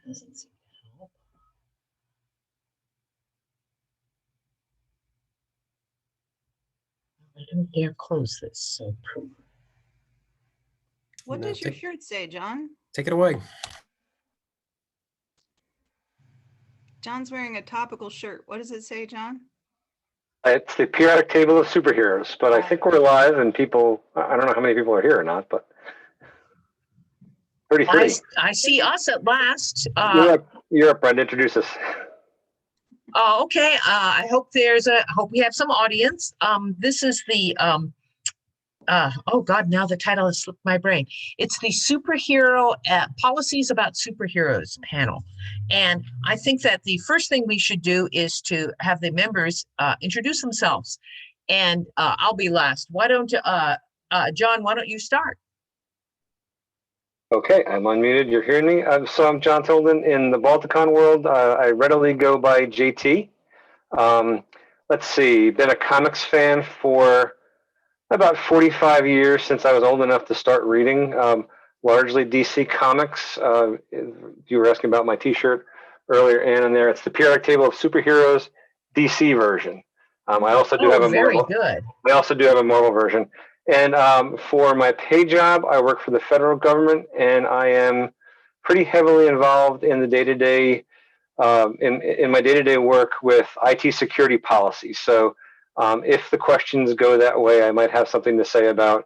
Doesn't seem to help. I don't dare close this, so proof. What does your shirt say, John? Take it away. John's wearing a topical shirt. What does it say, John? It's the periodic table of superheroes, but I think we're live and people, I don't know how many people are here or not, but 33. I see us at last. You're up, Brenda. Introduce us. Okay. I hope hope we have some audience. This is the oh God, now the title has slipped my brain. It's the superhero policies about superheroes panel. And I think that the first thing we should do is to have the members introduce themselves. And I'll be last. Why don't John, why don't you start? Okay, I'm unmuted. You're hearing me. So I'm John Tilden. In the Balticon world, I readily go by JT. Let's see, been a comics fan for about 45 years, since I was old enough to start reading, largely DC Comics. You were asking about my t-shirt earlier, Ann, in there. It's the periodic table of superheroes DC version. I also do have a very Marvel. good. I also do have a Marvel version. And for my pay job, I work for the federal government, and I am pretty heavily involved in the day-to-day, in my day-to-day work with IT security policy. So if the questions go that way, I might have something to say about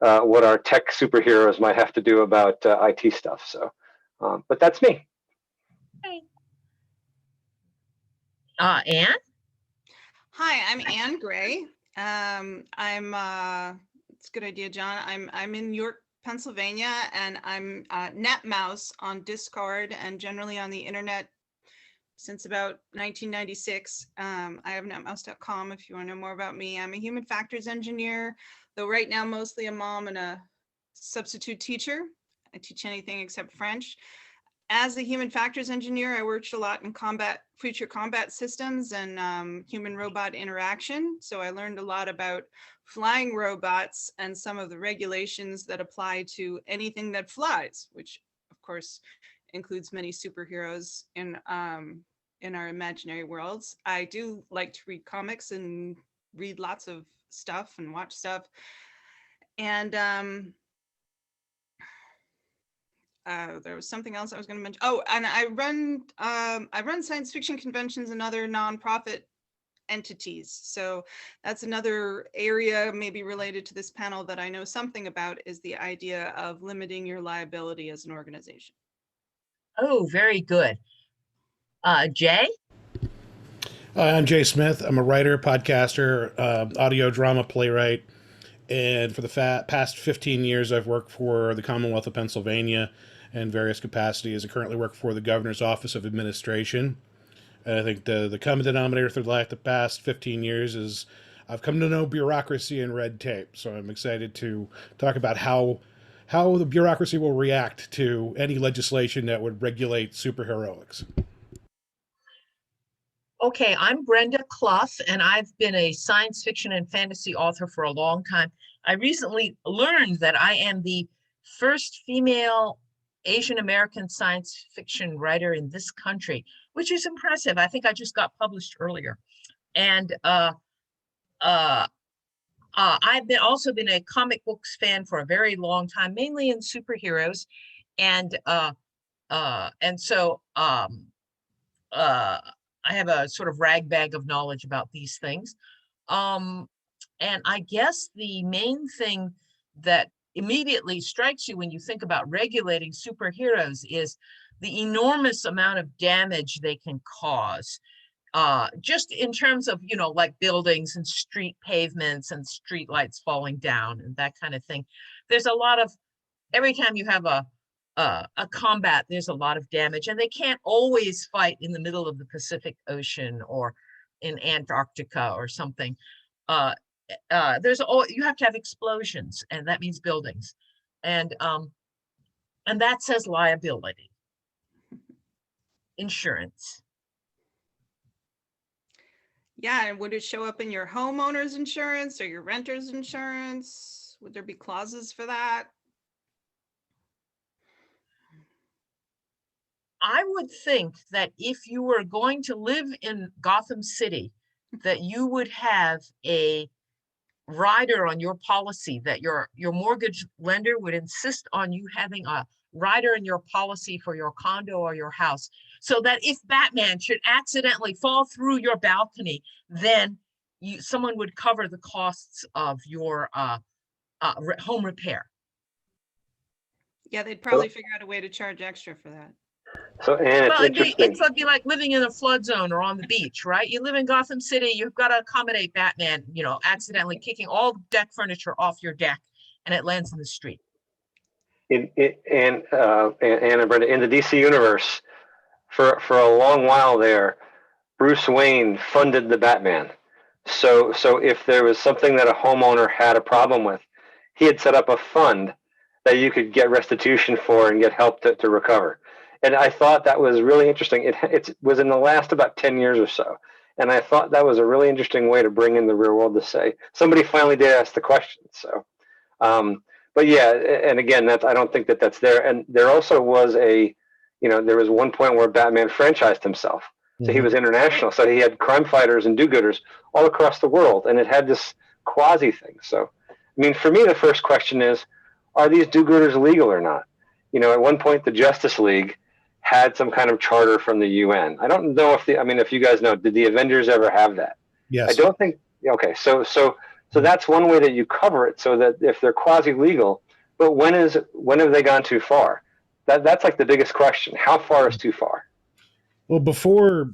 what our tech superheroes might have to do about IT stuff. So, but that's me. Okay. Ann? Hi, I'm Ann Gray. It's a good idea, John. I'm in York, Pennsylvania, and I'm NetMouse on Discord and generally on the internet since about 1996. I have netmouse.com if you want to know more about me. I'm a human factors engineer, though right now mostly a mom and a substitute teacher. I teach anything except French. As a human factors engineer, I worked a lot in future combat systems and human robot interaction. So I learned a lot about flying robots and some of the regulations that apply to anything that flies, which of course includes many superheroes in our imaginary worlds. I do like to read comics and read lots of stuff and watch stuff. And there was something else I was going to mention. Oh, and I run science fiction conventions and other nonprofit entities. So that's another area maybe related to this panel that I know something about, is the idea of limiting your liability as an organization. Oh, very good. Jay? I'm Jay Smith. I'm a writer, podcaster, audio drama playwright. And for the past 15 years, I've worked for the Commonwealth of Pennsylvania in various capacities. I currently work for the Governor's Office of Administration. And I think the common denominator through the past 15 years is I've come to know bureaucracy and red tape. So I'm excited to talk about how the bureaucracy will react to any legislation that would regulate superheroics. Okay, I'm Brenda Clough, and I've been a science fiction and fantasy author for a long time. I recently learned that I am the first female Asian American science fiction writer in this country, which is impressive. I think I just got published earlier. And I've also been a comic books fan for a very long time, mainly in superheroes. And so I have a sort of rag bag of knowledge about these things. And I guess the main thing that immediately strikes you when you think about regulating superheroes is the enormous amount of damage they can cause. Just in terms of, like buildings and street pavements and street lights falling down and that kind of thing. There's a lot of, every time you have a combat, there's a lot of damage, and they can't always fight in the middle of the Pacific Ocean or in Antarctica or something. You have to have explosions, and that means buildings, and that says liability, insurance. Yeah, and would it show up in your homeowner's insurance or your renter's insurance? Would there be clauses for that? I would think that if you were going to live in Gotham City, that you would have a rider on your policy, that your mortgage lender would insist on you having a rider in your policy for your condo or your house, so that if Batman should accidentally fall through your balcony, then someone would cover the costs of your home repair. Yeah, they'd probably figure out a way to charge extra for that. So, and it's Well, interesting. it'd be like living in a flood zone or on the beach, right? You live in Gotham City, you've got to accommodate Batman, accidentally kicking all deck furniture off your deck and it lands in the street. And Brenda, in the DC universe, for a long while there, Bruce Wayne funded the Batman. So if there was something that a homeowner had a problem with, he had set up a fund that you could get restitution for and get help to recover. And I thought that was really interesting. It was in the last about 10 years or so. And I thought that was a really interesting way to bring in the real world, to say somebody finally did ask the question. So, but yeah, and again, I don't think that's there. And there also was there was one point where Batman franchised himself. So he was international. So he had crime fighters and do-gooders all across the world. And it had this quasi thing. So, I mean, for me, the first question is, are these do-gooders legal or not? At one point, the Justice League had some kind of charter from the UN. I don't know if you guys know, did the Avengers ever have that? Yes. I don't think. Okay. So that's one way that you cover it, so that if they're quasi-legal, but when have they gone too far? That's like the biggest question. How far is too far? Well, before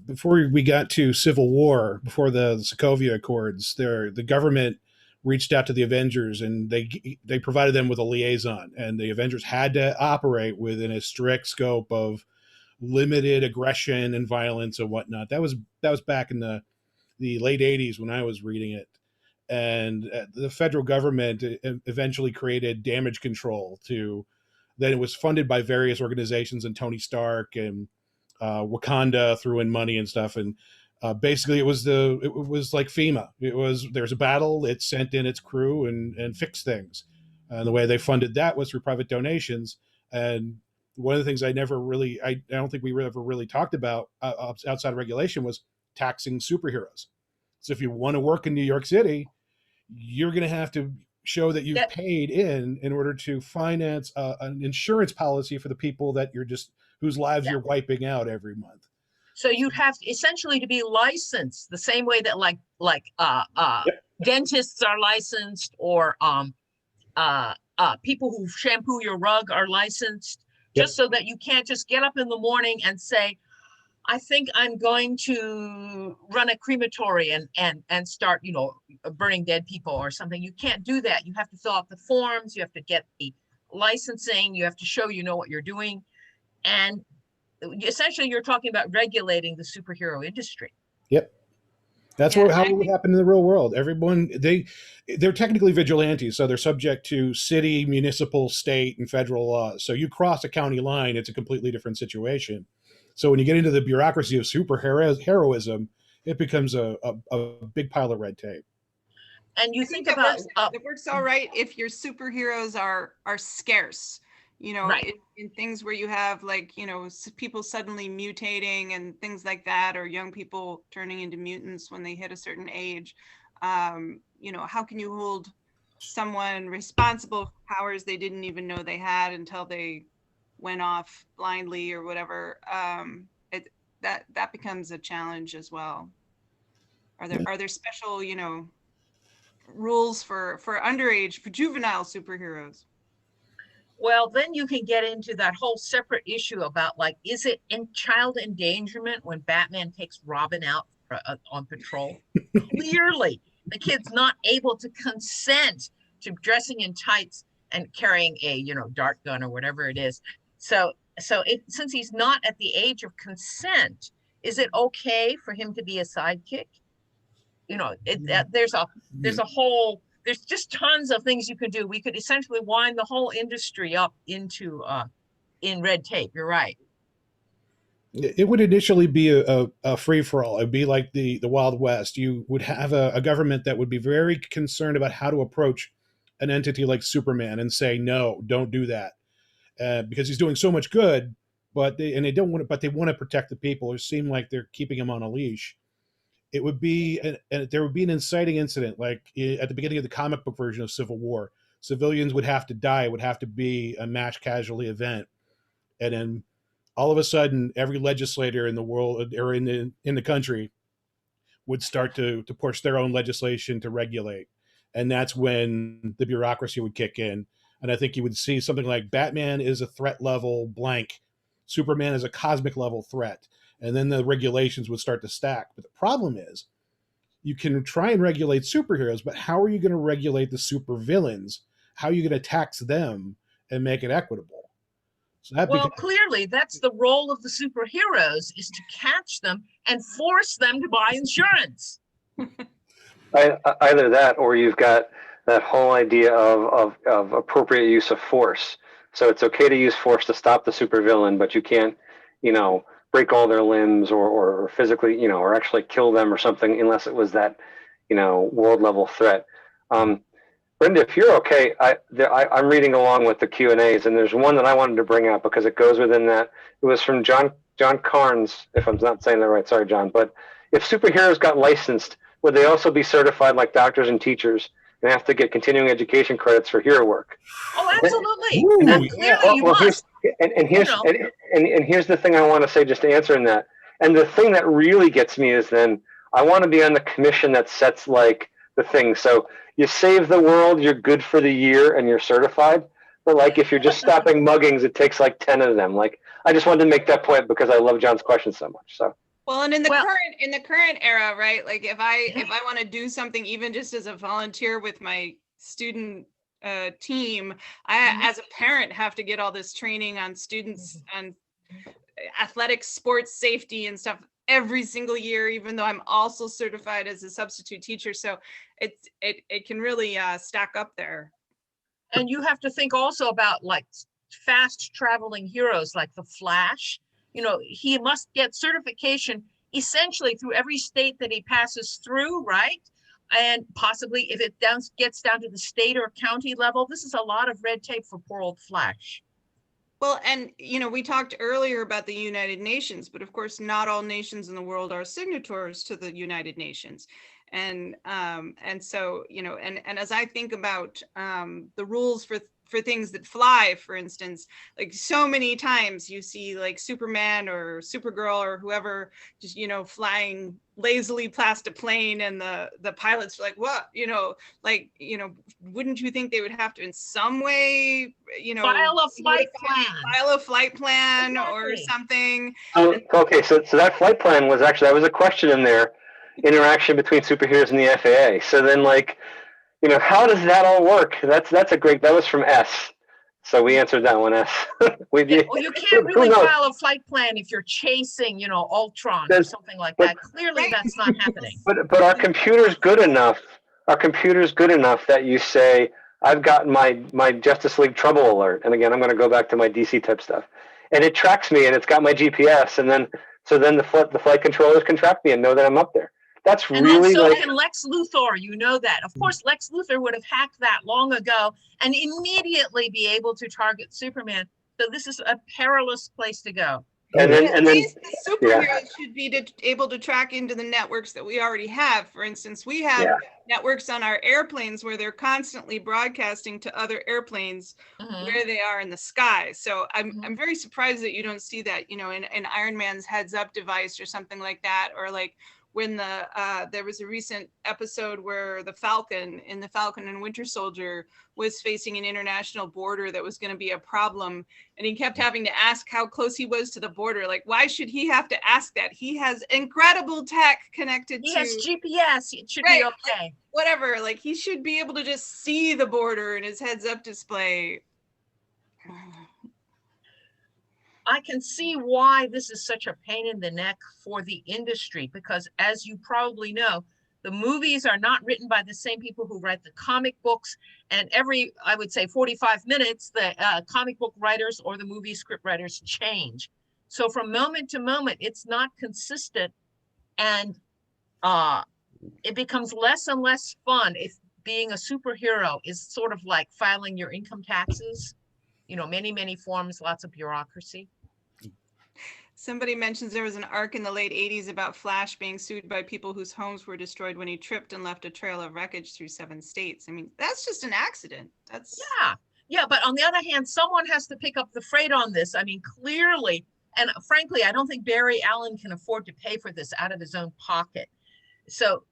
we got to civil war, before the Sokovia Accords, the government reached out to the Avengers and they provided them with a liaison, and the Avengers had to operate within a strict scope of limited aggression and violence and whatnot. That was back in the late 80s when I was reading it. And the federal government eventually created damage control then it was funded by various organizations, and Tony Stark and Wakanda threw in money and stuff. And basically it was like FEMA. There's a battle, it sent in its crew and fixed things. And the way they funded that was through private donations. And one of the things I don't think we ever really talked about outside of regulation was taxing superheroes. So if you want to work in New York City, you're going to have to show that you've paid in order to finance an insurance policy for the people that whose lives you're wiping out every month. So you'd have essentially to be licensed the same way that dentists are licensed, or people who shampoo your rug are licensed, just so that you can't just get up in the morning and say, I think I'm going to run a crematory and start, burning dead people or something. You can't do that. You have to fill out the forms. You have to get the licensing. You have to show what you're doing. And essentially, you're talking about regulating the superhero industry. Yep. That's how it would happen in the real world. Everyone, they're technically vigilantes, so they're subject to city, municipal, state, and federal laws. So you cross a county line, it's a completely different situation. So when you get into the bureaucracy of heroism, it becomes a big pile of red tape. And you think about it works all right if your superheroes are scarce. Right. In things where you have people suddenly mutating and things like that, or young people turning into mutants when they hit a certain age. How can you hold someone responsible for powers they didn't even know they had until they went off blindly or whatever? That becomes a challenge as well. Are there special rules for underage, for juvenile superheroes? Well, then you can get into that whole separate issue about is it in child endangerment when Batman takes Robin out on patrol? Clearly, the kid's not able to consent to dressing in tights and carrying a dart gun or whatever it is. So since he's not at the age of consent, is it okay for him to be a sidekick? There's just tons of things you could do. We could essentially wind the whole industry up into in red tape. You're right. It would initially be a free-for-all. It'd be like the Wild West. You would have a government that would be very concerned about how to approach an entity like Superman and say, no, don't do that. Because he's doing so much good, but they don't want to, but they want to protect the people, or seem like they're keeping them on a leash. It would be, and there would be an inciting incident, like at the beginning of the comic book version of Civil War. Civilians would have to die. It would have to be a mass casualty event, and then all of a sudden, every legislator in the world or in the country would start to push their own legislation to regulate, and that's when the bureaucracy would kick in. And I think you would see something like Batman is a threat level blank, Superman is a cosmic level threat, and then the regulations would start to stack. But the problem is, you can try and regulate superheroes, but how are you going to regulate the supervillains? How are you going to tax them and make it equitable? So that Well, clearly that's the role of the superheroes, is to catch them and force them to buy insurance. Either that, or you've got that whole idea of appropriate use of force. So it's okay to use force to stop the supervillain, but you can't, break all their limbs or physically, or actually kill them or something, unless it was that, world level threat. Brenda, if you're okay, I'm reading along with the Q&As, and there's one that I wanted to bring out because it goes within that. It was from John Carnes, if I'm not saying that right. Sorry, John. But if superheroes got licensed, would they also be certified like doctors and teachers and have to get continuing education credits for hero work? Oh, absolutely. Ooh, Clearly you must. Here's the thing I want to say just to answer in that. And the thing that really gets me is then I want to be on the commission that sets like the thing. So you save the world, you're good for the year, and you're certified. But like if you're just stopping muggings, it takes like 10 of them. Like I just wanted to make that point because I love John's question so much. So. Well, and in the current era, right? Like if I want to do something, even just as a volunteer with my student team, I as a parent have to get all this training on students and athletics, sports safety and stuff every single year, even though I'm also certified as a substitute teacher. So it can really stack up there. And you have to think also about like fast traveling heroes like the Flash. He must get certification essentially through every state that he passes through, right? And possibly if it gets down to the state or county level, this is a lot of red tape for poor old Flash. Well, and, we talked earlier about the United Nations, but of course, not all nations in the world are signatories to the United Nations. And so, and as I think about the rules for things that fly, for instance, like so many times you see like Superman or Supergirl or whoever just, flying lazily past a plane, and the pilots are like, what, wouldn't you think they would have to in some way, file a flight plan exactly. Or something. Okay, so that flight plan was actually, that was a question in there, interaction between superheroes and the FAA. So then like, how does that all work? That was from S. So we answered that one, S. Well, you can't really file a flight plan if you're chasing, Ultron or something like that. Clearly that's not happening. But our computer's good enough. Our computer's good enough that you say, I've got my Justice League trouble alert. And again, I'm going to go back to my DC type stuff. And it tracks me, and it's got my GPS. And then the flight controllers can track me and know that I'm up there. That's and really so can Lex Luthor, that. Of course, Lex Luthor would have hacked that long ago and immediately be able to target Superman. So this is a perilous place to go. And then the superheroes should be able to track into the networks that we already have. For instance, we have networks on our airplanes where they're constantly broadcasting to other airplanes where they are in the sky. So I'm very surprised that you don't see that, in Iron Man's heads up device or something like that, or like when there was a recent episode where the Falcon and Winter Soldier was facing an international border that was going to be a problem, and he kept having to ask how close he was to the border. Like, why should he have to ask that? He has incredible tech connected he has GPS. It should be okay. Like, whatever. Like, he should be able to just see the border in his heads-up display. I can see why this is such a pain in the neck for the industry, because as you probably know, the movies are not written by the same people who write the comic books. And I would say 45 minutes, the comic book writers or the movie script writers change. So from moment to moment, it's not consistent. And it becomes less and less fun if being a superhero is sort of like filing your income taxes. Many, many forms, lots of bureaucracy. Somebody mentions there was an arc in the late 80s about Flash being sued by people whose homes were destroyed when he tripped and left a trail of wreckage through 7 states. I mean, that's just an accident. That's Yeah, but on the other hand, someone has to pick up the freight on this. I mean, clearly, and frankly, I don't think Barry Allen can afford to pay for this out of his own pocket. So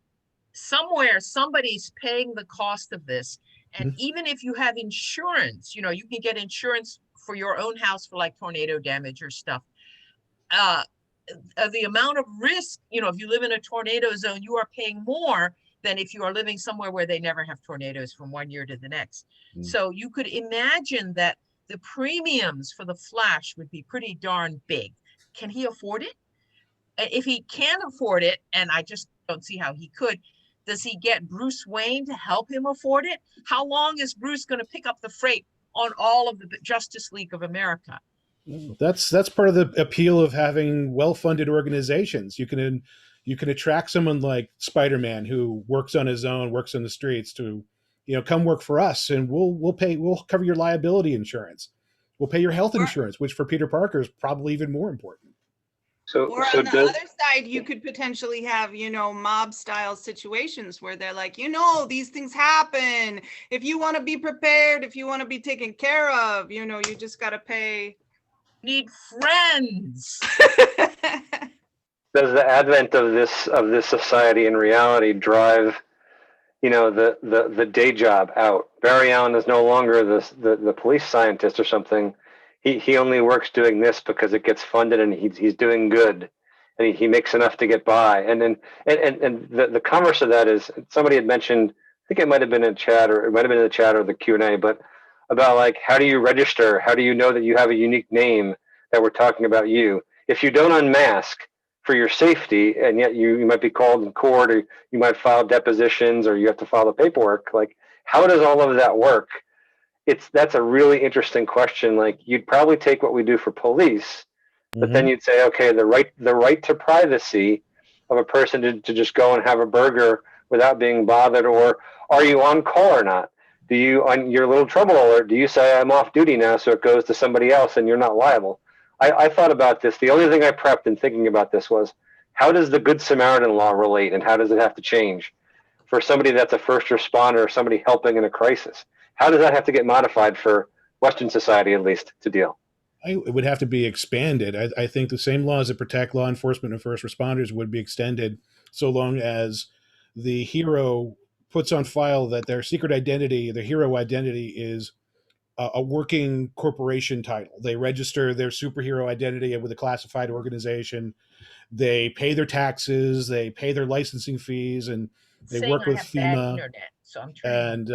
somewhere, somebody's paying the cost of this. And even if you have insurance, you can get insurance for your own house for like tornado damage or stuff. The amount of risk, if you live in a tornado zone, you are paying more than if you are living somewhere where they never have tornadoes from one year to the next. So you could imagine that the premiums for the Flash would be pretty darn big. Can he afford it? If he can afford it, and I just don't see how he could, does he get Bruce Wayne to help him afford it? How long is Bruce going to pick up the freight on all of the Justice League of America? That's part of the appeal of having well-funded organizations. You can attract someone like Spider-Man, who works on his own, works on the streets, to come work for us, and we'll cover your liability insurance. We'll pay your health insurance, which for Peter Parker is probably even more important. Or on the other side, you could potentially have, mob style situations where they're like, these things happen. If you want to be prepared, if you want to be taken care of, you just got to pay. Need friends. Does the advent of this society in reality drive, the day job out? Barry Allen is no longer the police scientist or something. He only works doing this because it gets funded, and he's doing good, and he makes enough to get by. And then and the converse of that is, somebody had mentioned, I think it might have been in chat, or it might have been in the chat or the Q&A, but about like, how do you register? How do you know that you have a unique name, that we're talking about you? If you don't unmask for your safety, and yet you might be called in court, or you might file depositions, or you have to file the paperwork, like, how does all of that work? That's a really interesting question. Like, you'd probably take what we do for police, but then you'd say, okay, the right to privacy of a person to just go and have a burger without being bothered, or are you on call or not? Do you, on your little trouble alert, do you say, I'm off duty now, so it goes to somebody else and you're not liable? I thought about this. The only thing I prepped in thinking about this was, how does the Good Samaritan law relate, and how does it have to change for somebody that's a first responder or somebody helping in a crisis? How does that have to get modified for Western society, at least, to deal? It would have to be expanded. I think the same laws that protect law enforcement and first responders would be extended, so long as the hero puts on file that their secret identity, their hero identity, is a working corporation title. They register their superhero identity with a classified organization. They pay their taxes, they pay their licensing fees, and they Saying work I with have bad FEMA. internet, so I'm trying.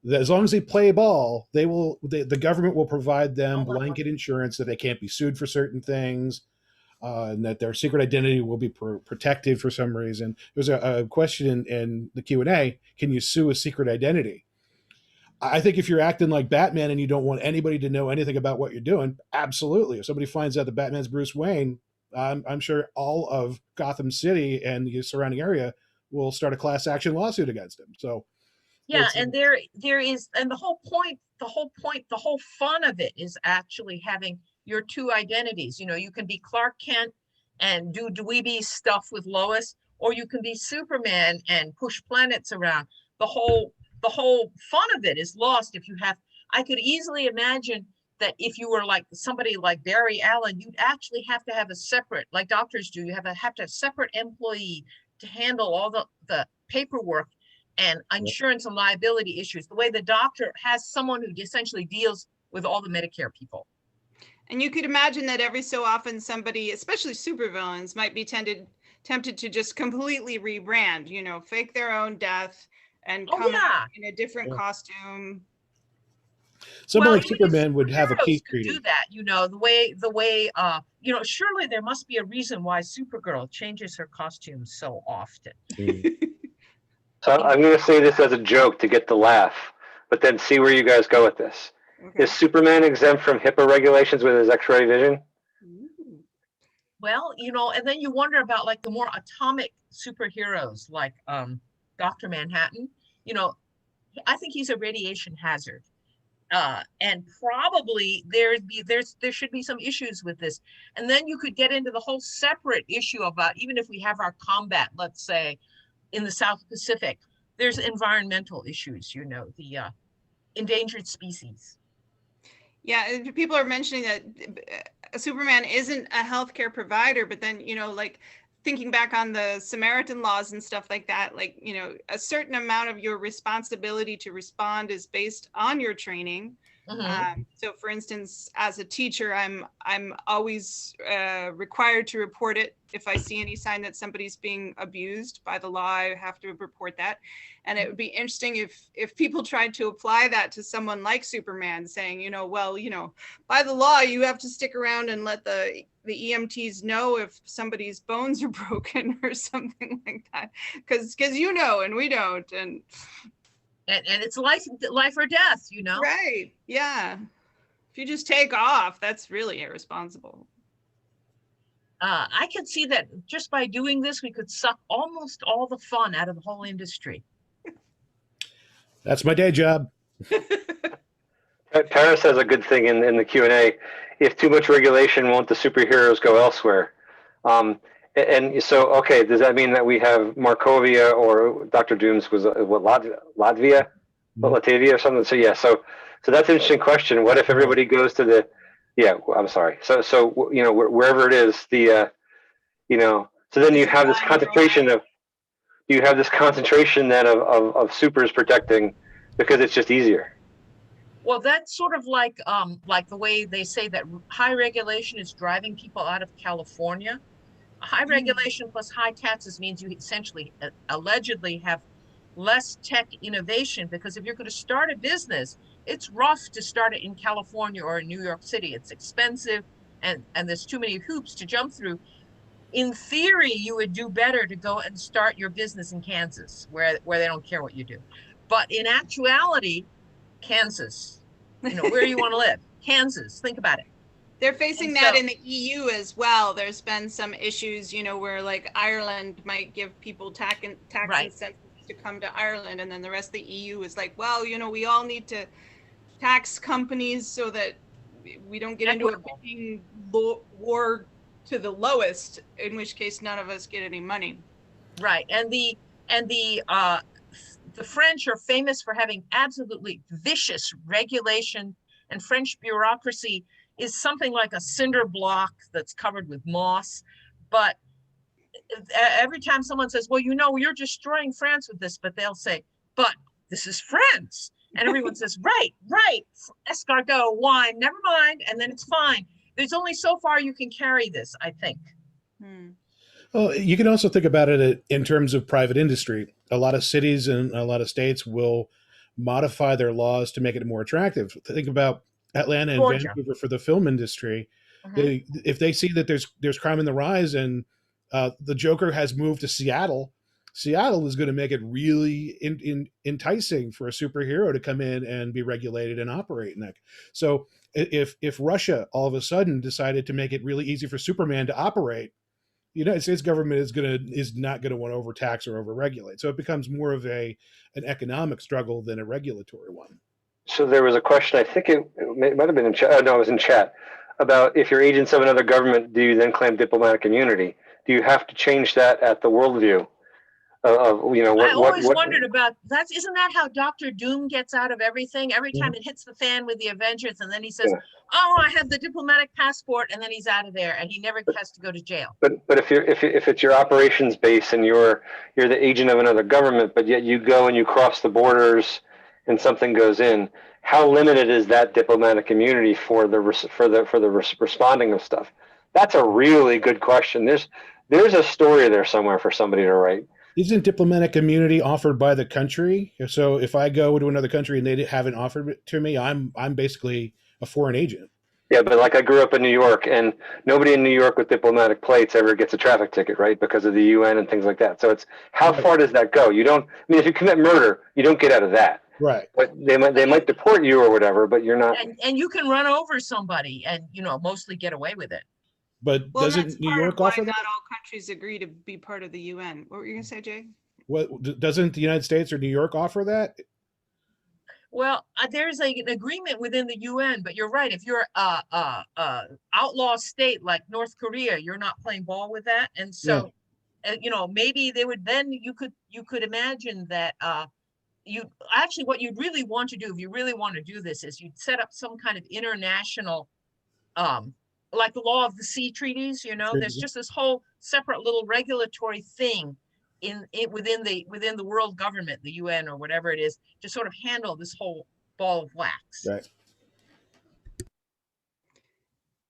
And as long as they play ball, the government will provide them Hold on. blanket insurance that they can't be sued for certain things, and that their secret identity will be protected for some reason. There was a question in the Q&A: can you sue a secret identity? I think if you're acting like Batman and you don't want anybody to know anything about what you're doing, absolutely. If somebody finds out that Batman's Bruce Wayne, I'm sure all of Gotham City and the surrounding area will start a class action lawsuit against him. So, Yeah, and there is, and the whole fun of it is actually having your two identities. You can be Clark Kent and do dweeby stuff with Lois, or you can be Superman and push planets around. The whole fun of it is lost if you have. I could easily imagine that if you were like somebody like Barry Allen, you'd actually have to have a separate, like doctors do, you have to have a separate employee to handle all the paperwork and insurance and liability issues, the way the doctor has someone who essentially deals with all the Medicare people. And you could imagine that every so often somebody, especially supervillains, might be tempted to just completely rebrand, fake their own death and come out in a different costume. Someone like Superman would have a peace treaty. Do that, the way surely there must be a reason why Supergirl changes her costume so often. So I'm going to say this as a joke to get the laugh, but then see where you guys go with this. Okay. Is Superman exempt from HIPAA regulations with his X-ray vision? Well, and then you wonder about like the more atomic superheroes like Dr. Manhattan. I think he's a radiation hazard. And probably there should be some issues with this. And then you could get into the whole separate issue about, even if we have our combat, let's say in the South Pacific, there's environmental issues, you know, the endangered species. Yeah, and people are mentioning that Superman isn't a healthcare provider, but then, you know, like thinking back on the Samaritan laws and stuff like that, like, you know, a certain amount of your responsibility to respond is based on your training. So for instance, as a teacher, I'm always required to report it. If I see any sign that somebody's being abused by the law, I have to report that. And it would be interesting if people tried to apply that to someone like Superman, saying, you know, well, you know, by the law, you have to stick around and let the EMTs know if somebody's bones are broken or something like that, because you know, and we don't. And it's life or death, you know? Right. Yeah. If you just take off, that's really irresponsible. I could see that just by doing this, we could suck almost all the fun out of the whole industry. That's my day job. Paris has a good thing in the Q&A. If too much regulation, won't the superheroes go elsewhere? And so, okay, does that mean that we have Markovia, or Dr. Doom's was what, Latvia, Latavia or something? So yeah, so that's an interesting question. What if everybody goes to the, yeah, I'm sorry. So you know, wherever it is, the you know, so then you have this concentration of, you have this concentration then of supers protecting because it's just easier. Well, that's sort of like the way they say that high regulation is driving people out of California. High regulation plus high taxes means you essentially allegedly have less tech innovation, because if you're going to start a business, it's rough to start it in California or in New York City. It's expensive, and there's too many hoops to jump through. In theory, you would do better to go and start your business in Kansas, where they don't care what you do. But in actuality, Kansas, you know, where do you want to live? Kansas, think about it. They're facing that in the EU as well. There's been some issues, you know, where like Ireland might give people tax incentives to come to Ireland, and then the rest of the EU is like, well, you know, we all need to tax companies so that we don't get into a bidding war to the lowest, in which case none of us get any money. Right, and the French are famous for having absolutely vicious regulation, and French bureaucracy is something like a cinder block that's covered with moss. But every time someone says, well, you know, you're destroying France with this, but they'll say, but this is France. And everyone says, right, escargot, wine, never mind. And then it's fine. There's only so far you can carry this, I think. Well, you can also think about it in terms of private industry. A lot of cities and a lot of states will modify their laws to make it more attractive. Think about Atlanta and Vancouver for the film industry. If they see that there's crime in the rise, and the Joker has moved to Seattle is going to make it really enticing for a superhero to come in and be regulated and operate in that. So if Russia all of a sudden decided to make it really easy for Superman to operate, the United States government is not going to want to overtax or overregulate. So it becomes more of an economic struggle than a regulatory one. So there was a question, I think it might have been in chat. No, it was in chat, about if you're agents of another government, do you then claim diplomatic immunity? Do you have to change that at the worldview? You know, I always wondered about that. Isn't that how Dr. Doom gets out of everything? Every time it hits the fan with the Avengers, and then he says, "Oh, I have the diplomatic passport," and then he's out of there, and he never has to go to jail. But if it's your operations base and you're the agent of another government, but yet you go and you cross the borders and something goes in, how limited is that diplomatic immunity for the responding of stuff? That's a really good question. There's a story there somewhere for somebody to write. Isn't diplomatic immunity offered by the country? So if I go to another country and they haven't offered it to me, I'm basically a foreign agent. Yeah, but like I grew up in New York, and nobody in New York with diplomatic plates ever gets a traffic ticket, right? Because of the UN and things like that. So it's, how far does that go? You don't, I mean, if you commit murder, you don't get out of that. Right. But they might deport you or whatever, but you're not. And you can run over somebody and, you know, mostly get away with it. But doesn't New York offer that? Not all countries agree to be part of the UN. What were you going to say, Jay? What, doesn't the United States or New York offer that? Well, there's an agreement within the UN, but you're right. If you're outlaw state like North Korea, you're not playing ball with that. And Yeah. so, you know, maybe they would then you could imagine that you actually what you'd really want to do if you really want to do this is you'd set up some kind of international like the law of the sea treaties, you know, there's just this whole separate little regulatory thing in it within the world government, the UN or whatever it is, to sort of handle this whole ball of wax. Right.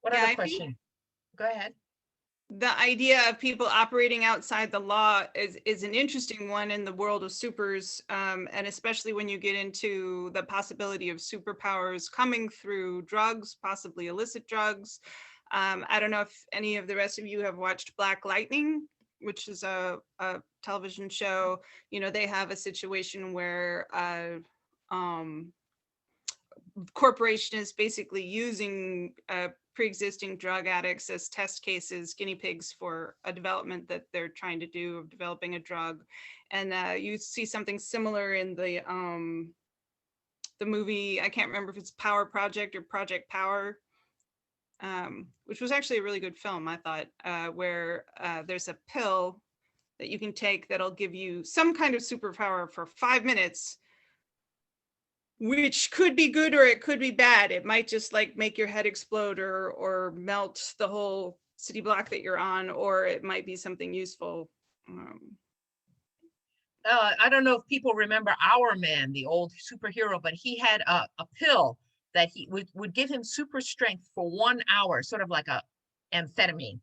What Yeah, other I think question? Go ahead. the idea of people operating outside the law is an interesting one in the world of supers, and especially when you get into the possibility of superpowers coming through drugs, possibly illicit drugs. I don't know if any of the rest of you have watched Black Lightning, which is a television show. You know, they have a situation where corporation is basically using pre-existing drug addicts as test cases, guinea pigs for a development that they're trying to do of developing a drug. And you see something similar in the movie, I can't remember if it's Power Project or Project Power, which was actually a really good film, I thought, where there's a pill that you can take that'll give you some kind of superpower for 5 minutes, which could be good or it could be bad. It might just like make your head explode or melt the whole city block that you're on, or it might be something useful. I don't know if people remember Our Man, the old superhero, but he had a pill that he would give him super strength for 1 hour, sort of like a amphetamine.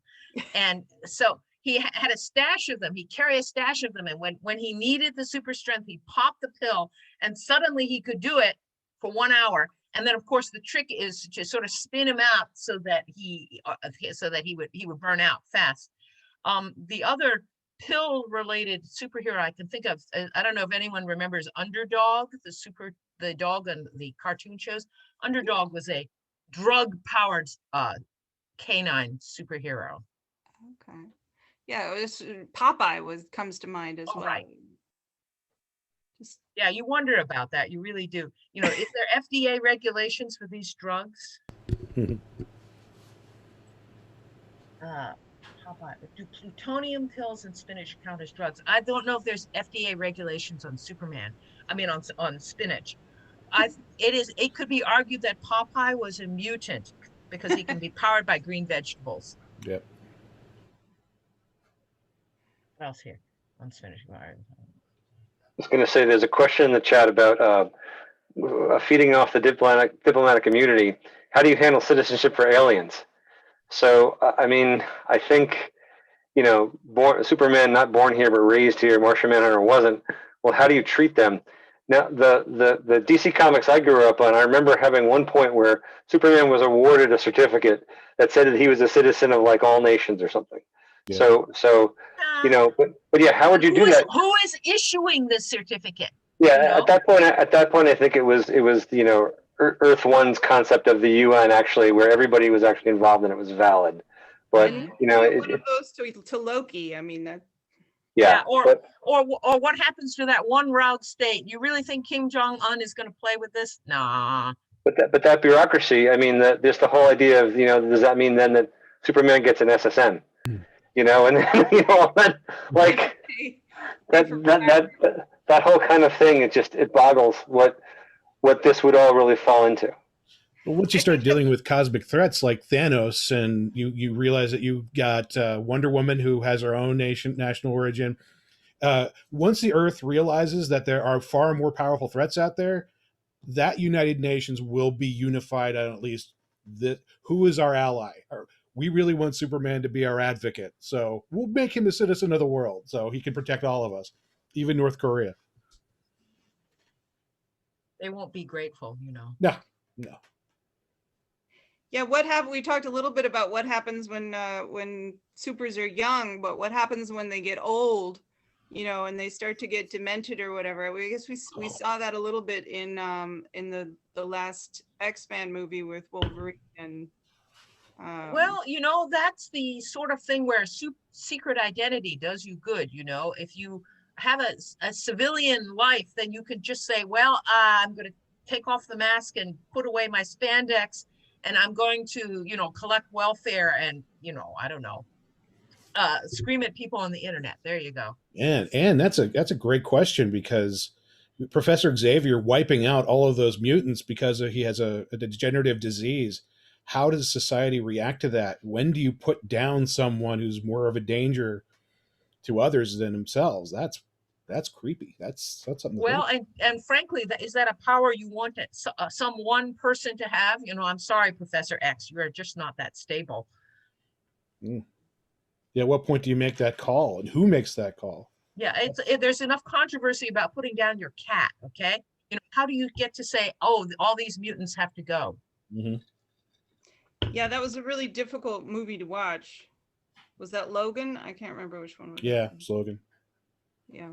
And so he had a stash of them. He'd carry a stash of them. And when he needed the super strength, he'd pop the pill and suddenly he could do it for 1 hour. And then of course the trick is to sort of spin him out so that he would burn out fast. The other pill related superhero I can think of, I don't know if anyone remembers Underdog, the dog on the cartoon shows. Underdog was a drug powered canine superhero. Okay. Yeah, Popeye comes to mind as Oh, well. right. Yeah, you wonder about that. You really do. You know, is there FDA regulations for these drugs? Popeye, do plutonium pills and spinach count as drugs? I don't know if there's FDA regulations on Superman. I mean, on spinach. It could be argued that Popeye was a mutant because he can be powered by green vegetables. Yep. What else here on spinach? I was going to say there's a question in the chat about feeding off the diplomatic community. How do you handle citizenship for aliens? So, I mean, I think, you know, Superman not born here but raised here, Martian Manhunter wasn't. Well, how do you treat them? Now, the DC Comics I grew up on, I remember having one point where Superman was awarded a certificate that said that he was a citizen of like all nations or something. Yeah. So you know, but yeah, how would you do that? Who is issuing this certificate? Yeah, You know? at that point, I think it was you know, Earth One's concept of the UN actually, where everybody was actually involved and it was valid. But you know, one of those to Loki. I mean that. Yeah, or what happens to that one rogue state? You really think Kim Jong-un is going to play with this? Nah. But that bureaucracy, I mean, there's the whole idea of, you know, does that mean then that Superman gets an SSN? You know, and you know, like that whole kind of thing, it boggles what this would all really fall into. Well, once you start dealing with cosmic threats like Thanos, and you realize that you've got Wonder Woman who has her own national origin. Once the Earth realizes that there are far more powerful threats out there, that United Nations will be unified on at least who is our ally. We really want Superman to be our advocate, so we'll make him a citizen of the world so he can protect all of us, even North Korea. They won't be grateful, you know. No. Yeah, we talked a little bit about what happens when supers are young, but what happens when they get old, you know, and they start to get demented or whatever. I guess we saw that a little bit in the last X-Men movie with Wolverine and well, you know, that's the sort of thing where secret identity does you good. You know, if you have a civilian life, then you can just say, well, I'm going to take off the mask and put away my spandex, and I'm going to, collect welfare and, I don't know, scream at people on the internet. There you go. And that's a great question, because Professor Xavier wiping out all of those mutants because he has a degenerative disease. How does society react to that? When do you put down someone who's more of a danger to others than themselves? That's creepy. That's something to Well, think. and frankly, is that a power you want some one person to have? I'm sorry, Professor X, you're just not that stable. Mm. Yeah, at what point do you make that call, and who makes that call? Yeah, there's enough controversy about putting down your cat. Okay, how do you get to say, oh, all these mutants have to go? Mm-hmm. Yeah, that was a really difficult movie to watch. Was that Logan? I can't remember which one was. Yeah, slogan. Yeah.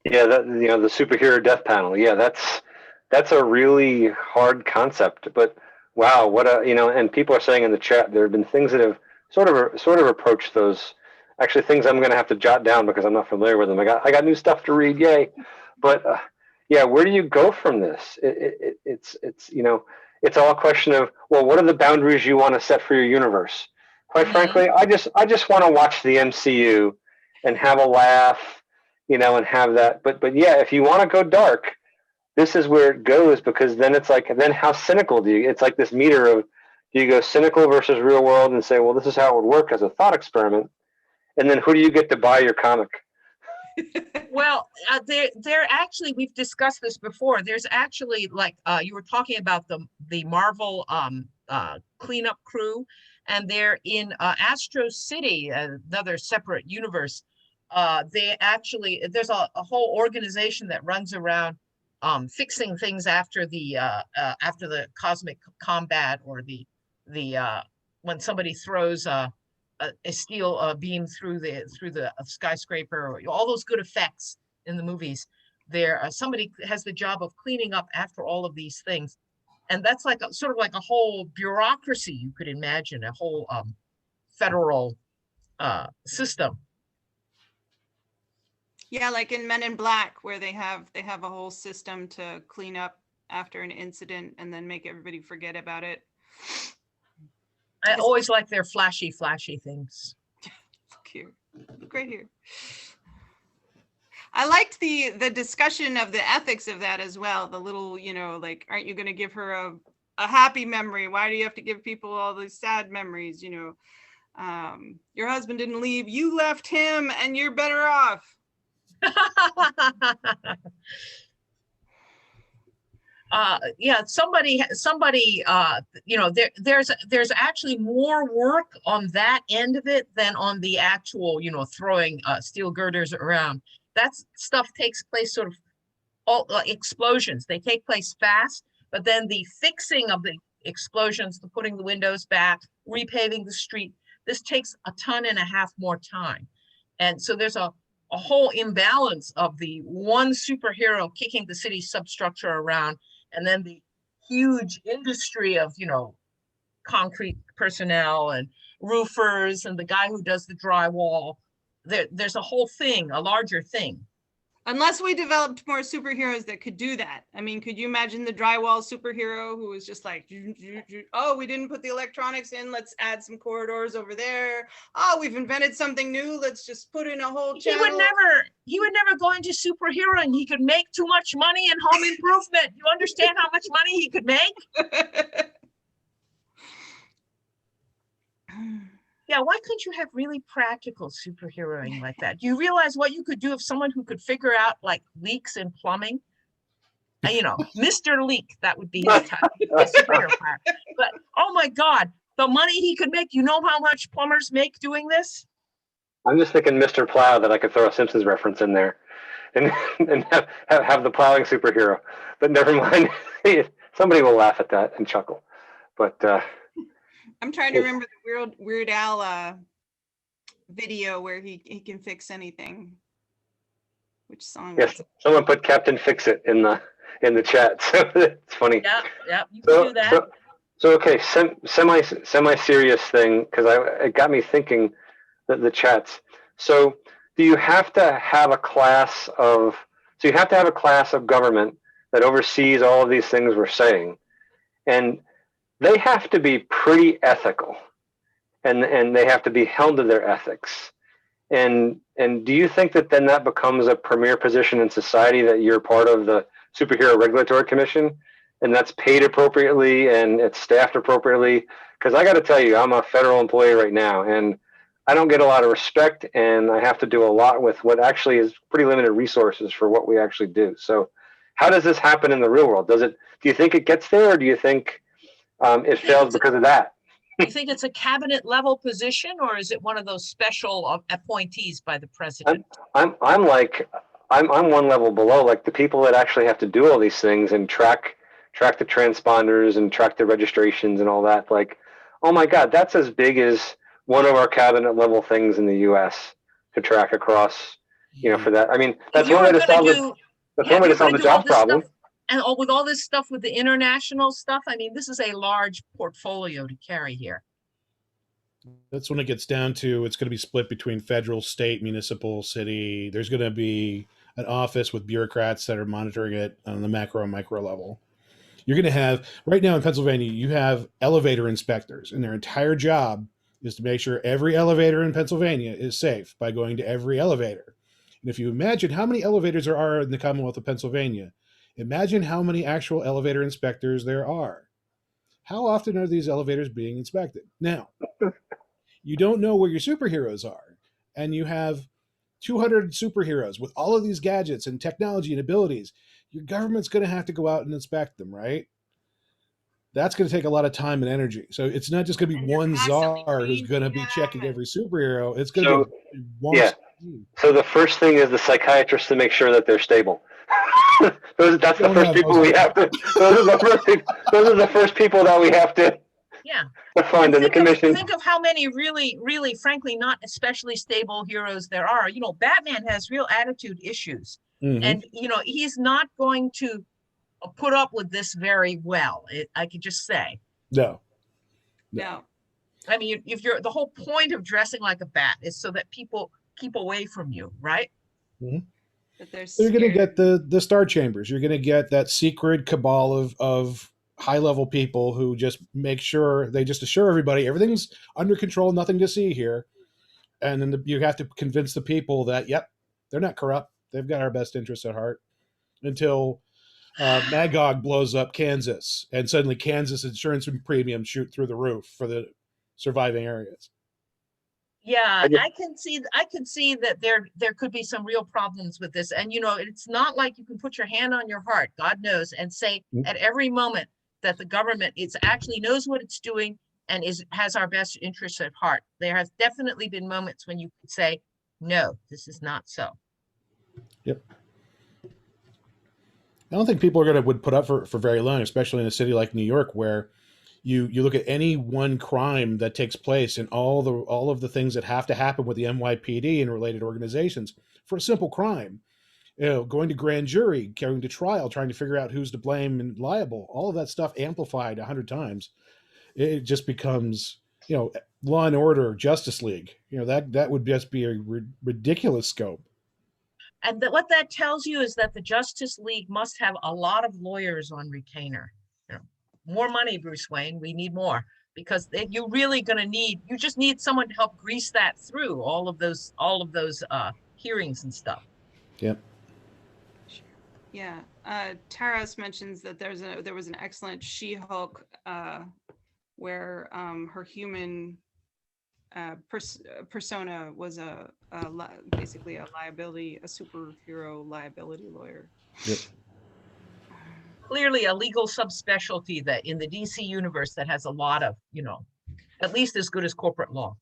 Yeah, that the superhero death panel. Yeah, that's a really hard concept. But wow, what a and people are saying in the chat there have been things that have sort of approached those. Actually, things I'm going to have to jot down because I'm not familiar with them. I got new stuff to read. Yay! But yeah, where do you go from this? It's it's all a question of, well, what are the boundaries you want to set for your universe? Quite frankly, I just want to watch the MCU and have a laugh, and have that. But yeah, if you want to go dark, this is where it goes, because then it's like, then how cynical do you? It's like this meter of, do you go cynical versus real world and say, well, this is how it would work as a thought experiment, and then who do you get to buy your comic? Well, there actually, we've discussed this before. There's actually, like, you were talking about the Marvel cleanup crew, and they're in Astro City, another separate universe. There's a whole organization that runs around fixing things after the cosmic combat, or the when somebody throws a steel beam through the skyscraper, all those good effects in the movies. There, somebody has the job of cleaning up after all of these things, and that's like sort of like a whole bureaucracy. You could imagine a whole federal system. Yeah, like in Men in Black, where they have a whole system to clean up after an incident and then make everybody forget about it. I always like their flashy things. Look here, look right here. I liked the discussion of the ethics of that as well. The little, like, aren't you going to give her a happy memory? Why do you have to give people all these sad memories? Your husband didn't leave, you left him, and you're better off. Yeah, somebody there's actually more work on that end of it than on the actual throwing steel girders around. That stuff takes place sort of all explosions. They take place fast, but then the fixing of the explosions, the putting the windows back, repaving the street, this takes a ton and a half more time. And so there's a whole imbalance of the one superhero kicking the city substructure around, and then the huge industry of, concrete personnel and roofers and the guy who does the drywall. There's a whole thing, a larger thing. Unless we developed more superheroes that could do that. I mean, could you imagine the drywall superhero who was just like, oh, we didn't put the electronics in, let's add some corridors over there. Oh, we've invented something new, let's just put in a whole channel. He would never go into superheroing. He could make too much money in home improvement. You understand how much money he could make? Yeah, why couldn't you have really practical superheroing like that? Do you realize what you could do if someone who could figure out like leaks in plumbing? Mr. Leak, that would be his superhero power. But oh my God, the money he could make. You know how much plumbers make doing this? I'm just thinking Mr. Plow, that I could throw a Simpsons reference in there and have the plowing superhero. But never mind. Somebody will laugh at that and chuckle. But I'm trying to remember the Weird Al video where he can fix anything. Which song? Yes, someone put Captain Fix It in the chat, so it's funny. Yeah, you can do that. So okay, semi serious thing, because it got me thinking, the chats. So do you have to have a class of? So you have to have a class of government that oversees all of these things we're saying. And they have to be pretty ethical, and they have to be held to their ethics. And do you think that then that becomes a premier position in society, that you're part of the Superhero Regulatory Commission, and that's paid appropriately and it's staffed appropriately? Because I got to tell you, I'm a federal employee right now, and I don't get a lot of respect, and I have to do a lot with what actually is pretty limited resources for what we actually do. So how does this happen in the real world? Do you think it gets there, or do you think it fails because of that? You think it's a cabinet level position, or is it one of those special appointees by the president? I'm one level below, like the people that actually have to do all these things and track the transponders and track the registrations and all that. Like, oh my God, that's as big as one of our cabinet level things in the U.S. to track across. For that. I mean, that's one way to solve it. That's one way to solve the job problem. And with all this stuff with the international stuff, I mean, this is a large portfolio to carry here. That's when it gets down to, it's going to be split between federal, state, municipal, city. There's going to be an office with bureaucrats that are monitoring it on the macro and micro level. You're going to have, right now in Pennsylvania, you have elevator inspectors, and their entire job is to make sure every elevator in Pennsylvania is safe by going to every elevator. And if you imagine how many elevators there are in the Commonwealth of Pennsylvania, imagine how many actual elevator inspectors there are. How often are these elevators being inspected? Now, you don't know where your superheroes are, and you have 200 superheroes with all of these gadgets and technology and abilities. Your government's going to have to go out and inspect them, right? That's going to take a lot of time and energy. So it's not just going to be one czar who's going to be checking every superhero. It's going to be one. Yeah. So the first thing is the psychiatrist to make sure that they're stable. That's the first people we have to. Those are the first people that we have to. Yeah. To find in the commission. Think of how many really, frankly, not especially stable heroes there are. Batman has real attitude issues, and he's not going to put up with this very well. I could just say. No. I mean, if the whole point of dressing like a bat is so that people keep away from you, right? Mm-hmm. You're going to get the Star Chambers. You're going to get that secret cabal of high-level people who just make sure, they just assure everybody everything's under control, nothing to see here. And then you have to convince the people that, yep, they're not corrupt. They've got our best interests at heart. Until Magog blows up Kansas, and suddenly Kansas insurance premiums shoot through the roof for the surviving areas. Yeah, I can see that there could be some real problems with this. And it's not like you can put your hand on your heart, God knows, and say at every moment that the government actually knows what it's doing and has our best interests at heart. There has definitely been moments when you could say, no, this is not so. Yep. I don't think people would put up for very long, especially in a city like New York, where you look at any one crime that takes place and all of the things that have to happen with the NYPD and related organizations for a simple crime. Going to grand jury, going to trial, trying to figure out who's to blame and liable, all of that stuff amplified 100 times. It just becomes, Law and Order, Justice League. That would just be a ridiculous scope. And what that tells you is that the Justice League must have a lot of lawyers on retainer. More money, Bruce Wayne. We need more, because you're really going to you just need someone to help grease that through all of those hearings and stuff. Yep. Yeah. Taras mentions that there was an excellent She-Hulk where her human persona was basically a superhero liability lawyer. Yep. Clearly a legal subspecialty that in the DC universe that has a lot of, at least as good as corporate law.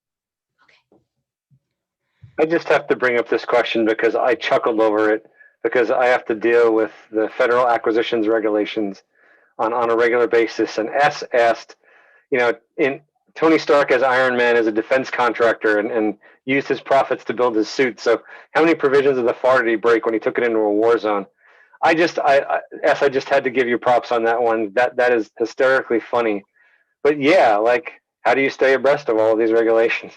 I just have to bring up this question because I chuckled over it, because I have to deal with the federal acquisitions regulations on a regular basis. And S asked, in Tony Stark as Iron Man is a defense contractor and used his profits to build his suit. So how many provisions of the FAR did he break when he took it into a war zone? I just had to give you props on that one. That is hysterically funny. But yeah, how do you stay abreast of all of these regulations?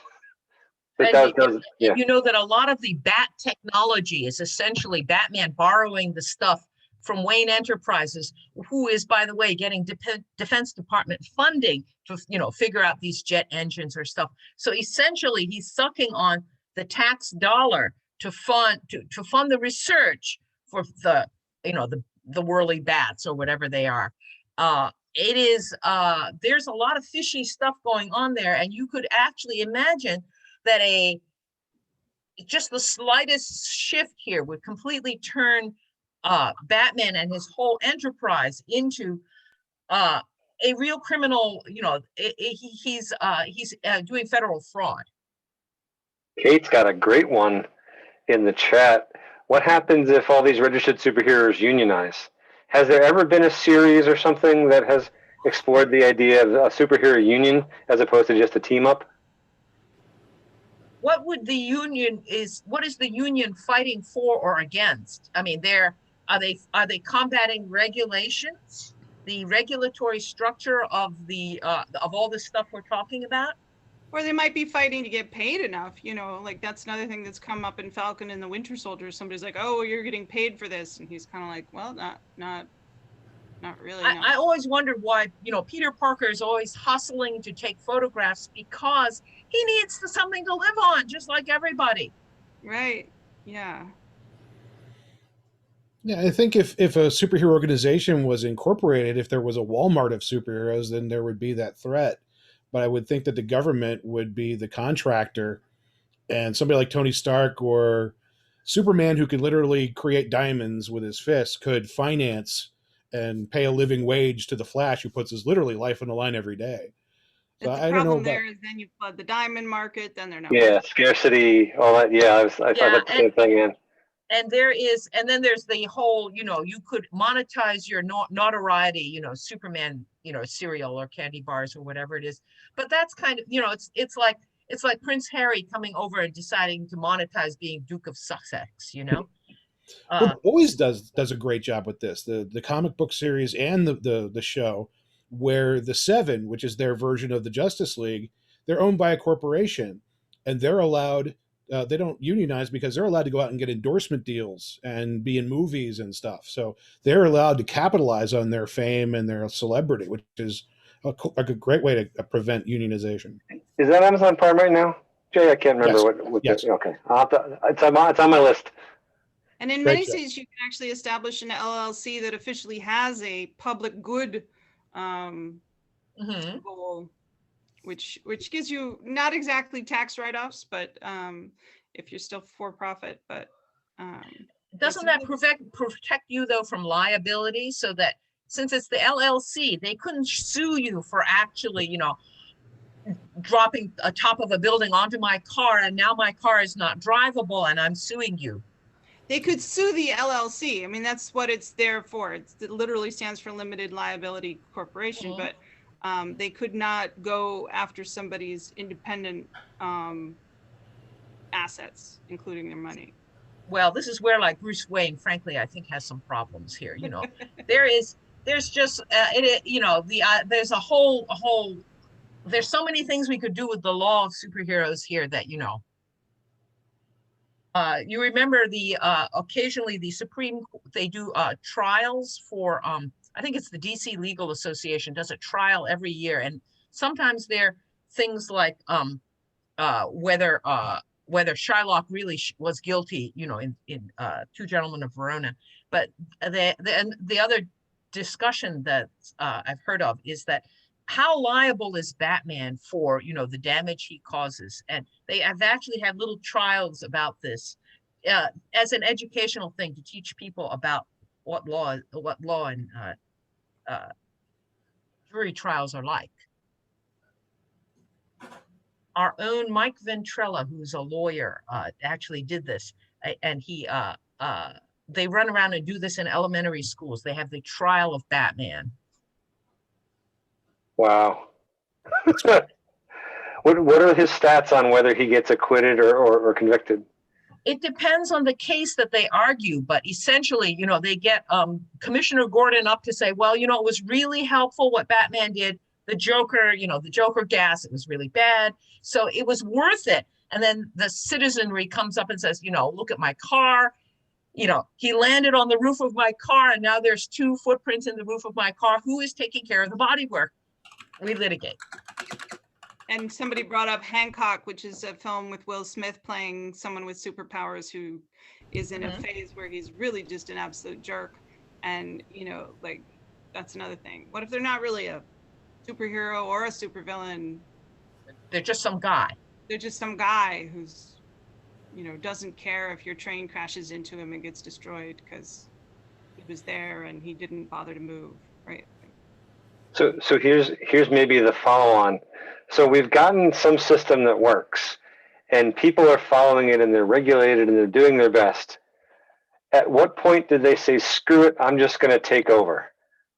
You know that a lot of the bat technology is essentially Batman borrowing the stuff from Wayne Enterprises, who is, by the way, getting Defense Department funding to, figure out these jet engines or stuff. So essentially, he's sucking on the tax dollar to fund the research for the whirly bats or whatever they are. It is there's a lot of fishy stuff going on there, and you could actually imagine that just the slightest shift here would completely turn Batman and his whole enterprise into a real criminal. He's doing federal fraud. Kate's got a great one in the chat. What happens if all these registered superheroes unionize? Has there ever been a series or something that has explored the idea of a superhero union as opposed to just a team up? What is the union fighting for or against? I mean, are they combating regulations, the regulatory structure of of all this stuff we're talking about? Or they might be fighting to get paid enough, like that's another thing that's come up in Falcon and the Winter Soldier. Somebody's like, oh, you're getting paid for this. And he's kind of like, well, not really. No. I always wondered why, Peter Parker is always hustling to take photographs because he needs something to live on, just like everybody. Right. Yeah. Yeah, I think if a superhero organization was incorporated, if there was a Walmart of superheroes, then there would be that threat. But I would think that the government would be the contractor, and somebody like Tony Stark or Superman, who could literally create diamonds with his fists, could finance and pay a living wage to the Flash, who puts his literally life on the line every day. So The problem there is then you flood the diamond market, then they're not. Yeah, scarcity, all that. Yeah, I thought the same thing. Yeah. And then there's the whole, you could monetize your notoriety, Superman, cereal or candy bars or whatever it is. But that's kind of, it's like Prince Harry coming over and deciding to monetize being Duke of Sussex, Well, Boys does a great job with this. The comic book series and the show, where the Seven, which is their version of the Justice League, they're owned by a corporation, and they're allowed. They don't unionize because they're allowed to go out and get endorsement deals and be in movies and stuff. So they're allowed to capitalize on their fame and their celebrity, which is a great way to prevent unionization. Is that Amazon Prime right now, Jay? I can't remember what. Yes. Okay, it's on my list. And in many states, you can actually establish an LLC that officially has a public good goal, which gives you not exactly tax write-offs, but if you're still for profit. But doesn't that protect you though from liability? So that since it's the LLC, they couldn't sue you for actually, dropping a top of a building onto my car, and now my car is not drivable, and I'm suing you. They could sue the LLC. I mean, that's what it's there for. It literally stands for Limited Liability Corporation, but they could not go after somebody's independent assets, including their money. Well, this is where, like, Bruce Wayne, frankly, I think has some problems here. There's just there's a whole there's so many things we could do with the law of superheroes here that you remember occasionally the Supreme, they do trials for I think it's the DC Legal Association does a trial every year, and sometimes they're things like whether Shylock really was guilty, in Two Gentlemen of Verona. But the other discussion that I've heard of is that how liable is Batman for, the damage he causes? And they have actually had little trials about this as an educational thing to teach people about what law and jury trials are like. Our own Mike Ventrella, who's a lawyer, actually did this, and they run around and do this in elementary schools. They have the trial of Batman. Wow. What are his stats on whether he gets acquitted or convicted? It depends on the case that they argue, but essentially, they get Commissioner Gordon up to say, well, it was really helpful what Batman did. The Joker, the Joker gas, it was really bad. So it was worth it. And then the citizenry comes up and says, look at my car. he landed on the roof of my car and now there's 2 footprints in the roof of my car. Who is taking care of the body work? We litigate. And somebody brought up Hancock, which is a film with Will Smith playing someone with superpowers who is in a phase where he's really just an absolute jerk. And, like, that's another thing. What if they're not really a superhero or a supervillain? They're just some guy. They're just some guy who's, doesn't care if your train crashes into him and gets destroyed because he was there and he didn't bother to move, right? So here's maybe the follow-on. So we've gotten some system that works, and people are following it, and they're regulated, and they're doing their best. At what point did they say, "Screw it, I'm just going to take over"?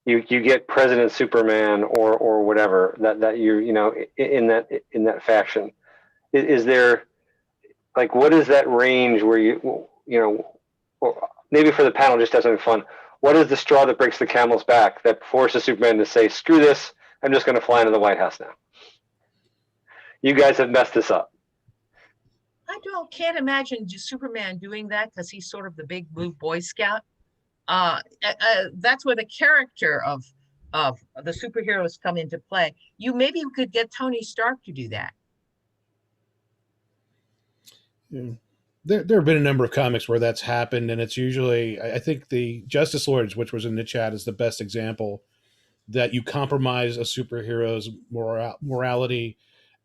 You get President Superman or whatever that in that faction. Is there, like, what is that range where or maybe for the panel, just have something fun. What is the straw that breaks the camel's back that forces Superman to say, "Screw this, I'm just going to fly into the White House now"? You guys have messed this up. I can't imagine Superman doing that because he's sort of the big blue Boy Scout. That's where the character of the superheroes come into play. Maybe you could get Tony Stark to do that. Yeah. There have been a number of comics where that's happened, and it's usually, I think the Justice Lords, which was in the chat, is the best example that you compromise a superhero's morality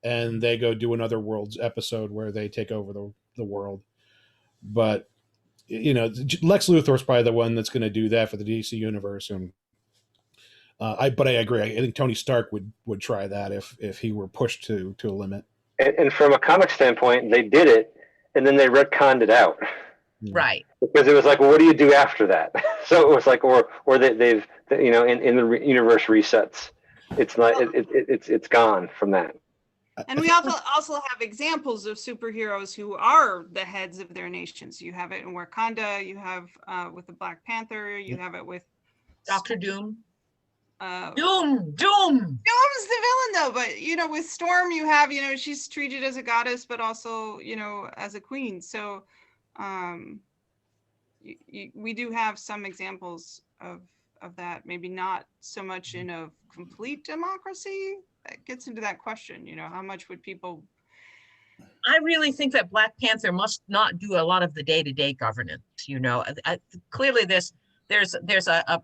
and they go do another world's episode where they take over the world. But, Lex Luthor's probably the one that's going to do that for the DC universe. And but I agree. I think Tony Stark would try that if he were pushed to a limit. And from a comic standpoint, they did it, and then they retconned it out. Right. Because it was like, well, what do you do after that? So it was like, or they've in the universe resets. It's not. It's gone from that. And we also have examples of superheroes who are the heads of their nations. You have it in Wakanda. You have with the Black Panther. You have it with Dr. Doom. Doom's the villain though, but with Storm you have, she's treated as a goddess, but also, as a queen. So we do have some examples of that, maybe not so much in a complete democracy. That gets into that question, how much would people... I really think that Black Panther must not do a lot of the day-to-day governance. Clearly there's a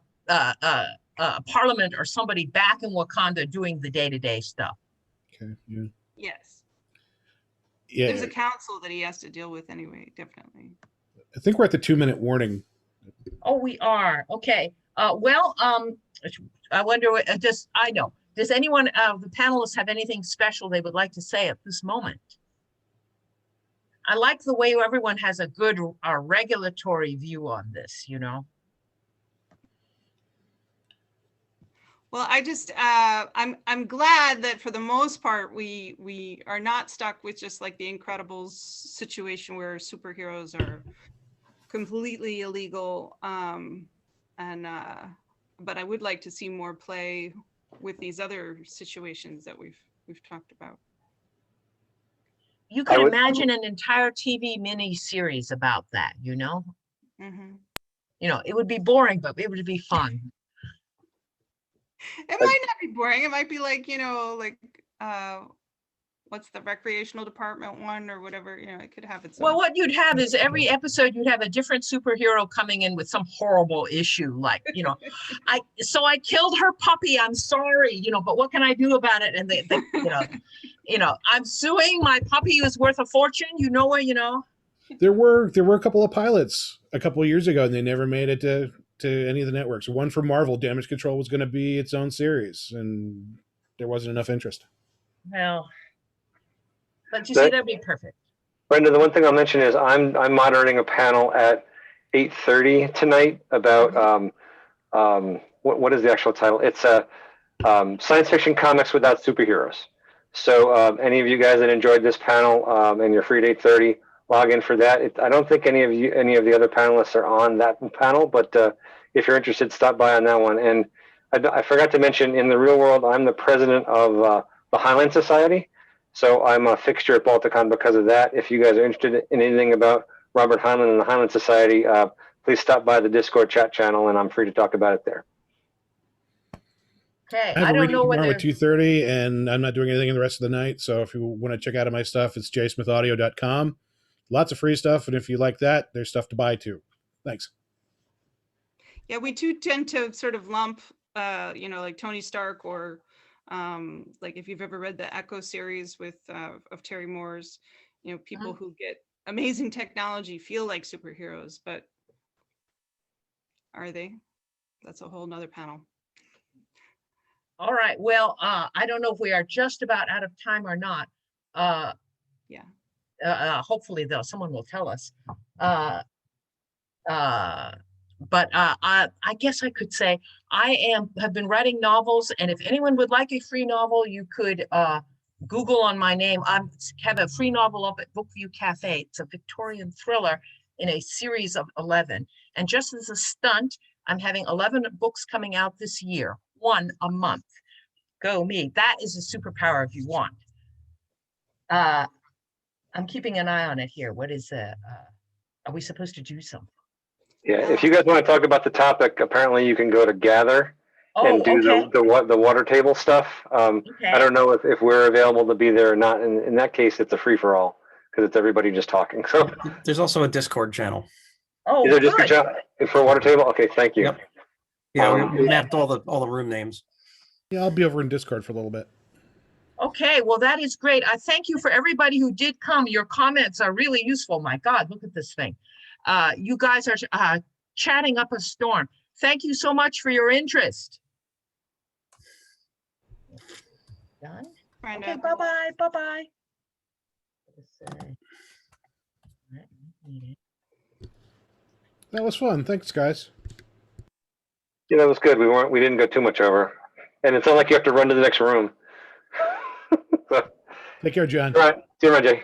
parliament or somebody back in Wakanda doing the day-to-day stuff. Okay. Yeah. Yes. Yeah. There's a council that he has to deal with anyway, definitely. I think we're at the 2-minute warning. Oh, we are. Okay. I wonder, does anyone of the panelists have anything special they would like to say at this moment? I like the way everyone has a good regulatory view on this, Well, I just I'm glad that for the most part we are not stuck with just like the Incredibles situation where superheroes are completely illegal. But I would like to see more play with these other situations that we've talked about. You can imagine an entire TV mini series about that, Mm-hmm. It would be boring, but it would be fun. It might not be boring. It might be like, what's the recreational department one or whatever, it could have its own. Well, what you'd have is every episode you'd have a different superhero coming in with some horrible issue, like, I killed her puppy, I'm sorry, but what can I do about it? And they I'm suing, my puppy is worth a fortune, There were a couple of pilots a couple of years ago, and they never made it to any of the networks. One for Marvel, Damage Control, was going to be its own series, and there wasn't enough interest. Well, but you see, that'd be perfect. Brenda, the one thing I'll mention is I'm moderating a panel at 8:30 tonight about what is the actual title? It's science fiction comics without superheroes. So any of you guys that enjoyed this panel and you're free at 8:30, log in for that. I don't think any of the other panelists are on that panel, but if you're interested, stop by on that one. And I forgot to mention, in the real world, I'm the president of the Highland Society. So I'm a fixture at Balticon because of that. If you guys are interested in anything about Robert Heinlein and the Highland Society, please stop by the Discord chat channel, and I'm free to talk about it there. Okay, I have I a don't reading know tomorrow whether, at 2:30, and I'm not doing anything the rest of the night. So if you want to check out my stuff, it's jsmithaudio.com. Lots of free stuff, and if you like that, there's stuff to buy too. Thanks. Yeah, we do tend to sort of lump, like Tony Stark, or like if you've ever read the Echo series with of Terry Moore's, people who get amazing technology feel like superheroes, but are they? That's a whole nother panel. all right, well, I don't know if we are just about out of time or not. Yeah. Hopefully though, someone will tell us. But I guess I could say have been writing novels, and if anyone would like a free novel, you could Google on my name. I have a free novel up at Bookview Cafe. It's a Victorian thriller in a series of 11. And just as a stunt, I'm having 11 books coming out this year, one a month. Go me. That is a superpower if you want. I'm keeping an eye on it here. What is are we supposed to do something? Yeah, if you guys want to talk about the topic, apparently you can go to Gather and do okay. the water table stuff. Okay. I don't know if we're available to be there or not. In that case, it's a free for all because it's everybody just talking. So there's also a Discord channel. Oh, is there good. Discord channel for water table? Okay, thank you. Yep. Yeah, Um, we mapped all the room names. Yeah, I'll be over in Discord for a little bit. Okay, well, that is great. I thank you for everybody who did come. Your comments are really useful. My God, look at this thing. You guys are chatting up a storm. Thank you so much for your interest. Done? Brenda. Okay, bye-bye, bye-bye. That was fun. Thanks, guys. Yeah, that was good. We didn't go too much over, and it's not like you have to run to the next room. So, Take care, John. all right, see you around, Jay.